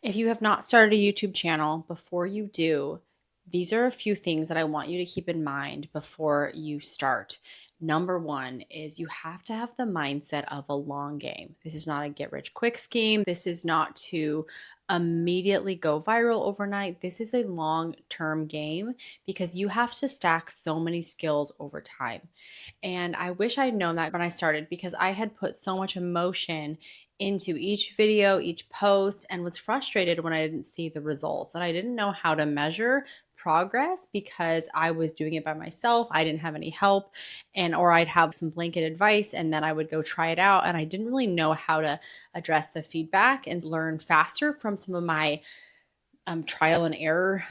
If you have not started a YouTube channel, before you do, these are a few things that I want you to keep in mind before you start. Number one is you have to have the mindset of a long game. This is not a get rich quick scheme. This is not to immediately go viral overnight. This is a long term game because you have to stack so many skills over time. And I wish I'd known that when I started because I had put so much emotion into each video, each post, and was frustrated when I didn't see the results. And I didn't know how to measure progress because I was doing it by myself. I didn't have any help, and or I'd have some blanket advice and then I would go try it out, and I didn't really know how to address the feedback and learn faster from some of my trial and error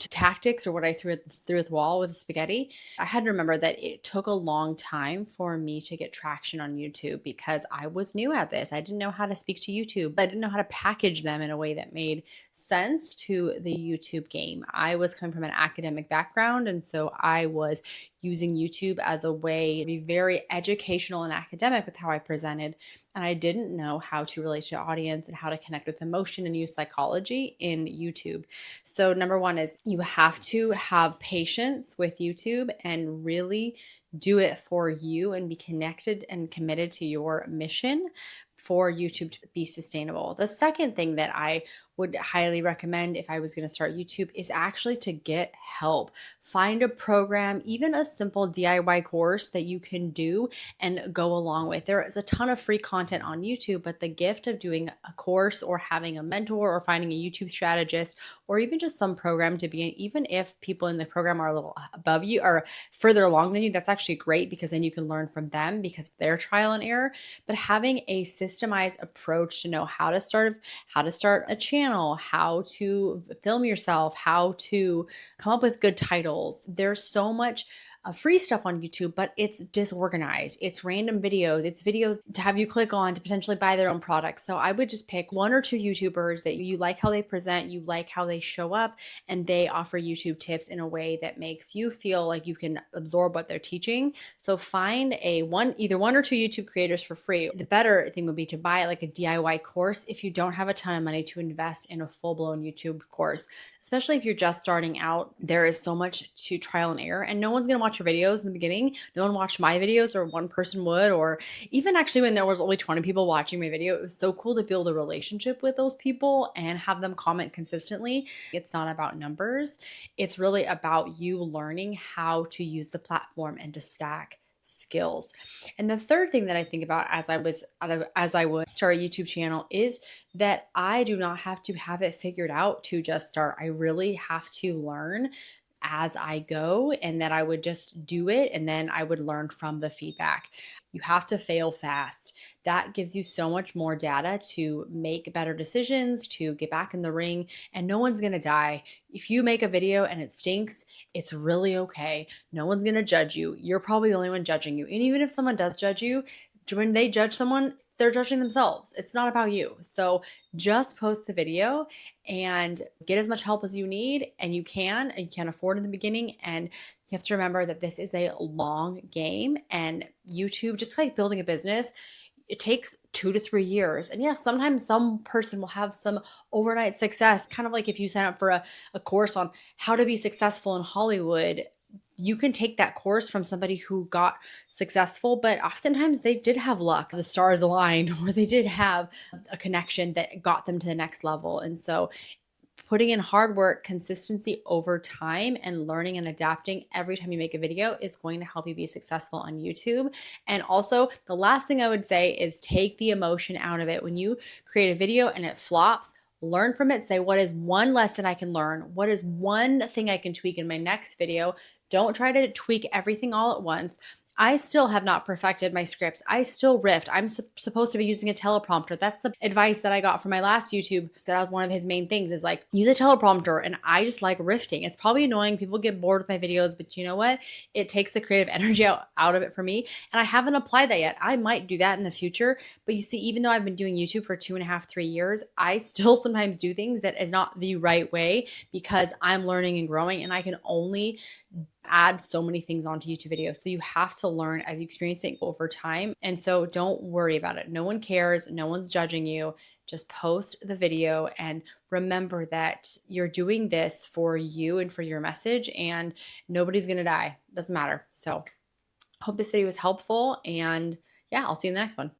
tactics, or what I threw at the wall with the spaghetti. I had to remember that it took a long time for me to get traction on YouTube because I was new at this. I didn't know how to speak to YouTube. I didn't know how to package them in a way that made sense to the YouTube game. I was coming from an academic background, and so I was using YouTube as a way to be very educational and academic with how I presented. And I didn't know how to relate to audience and how to connect with emotion and use psychology in YouTube. So number one is you have to have patience with YouTube and really do it for you and be connected and committed to your mission for YouTube to be sustainable. The second thing that I would highly recommend if I was going to start YouTube is actually to get help. Find a program, even a simple DIY course that you can do and go along with. There is a ton of free content on YouTube, but the gift of doing a course or having a mentor or finding a YouTube strategist or even just some program to be in, even if people in the program are a little above you or further along than you, that's actually great because then you can learn from them because of their trial and error. But having a systemized approach to know how to start a channel, how to film yourself, how to come up with good titles. There's so much free stuff on YouTube, but it's disorganized. It's random videos. It's videos to have you click on to potentially buy their own products. So I would just pick one or two YouTubers that you like how they present, you like how they show up, and they offer YouTube tips in a way that makes you feel like you can absorb what they're teaching. So find either one or two YouTube creators for free. The better thing would be to buy like a DIY course if you don't have a ton of money to invest in a full-blown YouTube course, especially if you're just starting out. There is so much to trial and error, and no one's going to watch your videos in the beginning. No one watched my videos, or one person would, or even actually when there was only 20 people watching my video, it was so cool to build a relationship with those people and have them comment consistently. It's not about numbers. It's really about you learning how to use the platform and to stack skills. And the third thing that I think about as I would start a YouTube channel is that I do not have to have it figured out to just start. I really have to learn as I go, and that I would just do it and then I would learn from the feedback. You have to fail fast. That gives you so much more data to make better decisions, to get back in the ring, and no one's gonna die. If you make a video and it stinks, it's really okay. No one's gonna judge you. You're probably the only one judging you. And even if someone does judge you, when they judge someone, they're judging themselves. It's not about you. So just post the video and get as much help as you need and you can afford in the beginning. And you have to remember that this is a long game, and YouTube, just like building a business, it takes 2 to 3 years. And yes, sometimes some person will have some overnight success, kind of like if you sign up for a course on how to be successful in Hollywood. You can take that course from somebody who got successful, but oftentimes they did have luck. The stars aligned, or they did have a connection that got them to the next level. And so putting in hard work, consistency over time, and learning and adapting every time you make a video is going to help you be successful on YouTube. And also, the last thing I would say is take the emotion out of it. When you create a video and it flops, learn from it. Say, what is one lesson I can learn? What is one thing I can tweak in my next video? Don't try to tweak everything all at once. I still have not perfected my scripts. I still riffed. I'm supposed to be using a teleprompter. That's the advice that I got from my last YouTube. That was one of his main things, is like, use a teleprompter. And I just like riffing. It's probably annoying. People get bored with my videos, but you know what? It takes the creative energy out of it for me. And I haven't applied that yet. I might do that in the future. But you see, even though I've been doing YouTube for 2.5, 3 years, I still sometimes do things that is not the right way because I'm learning and growing, and I can only add so many things onto YouTube videos. So you have to learn as you experience it over time. And so don't worry about it. No one cares. No one's judging you. Just post the video and remember that you're doing this for you and for your message, and nobody's going to die. Doesn't matter. So, hope this video was helpful. And yeah, I'll see you in the next one.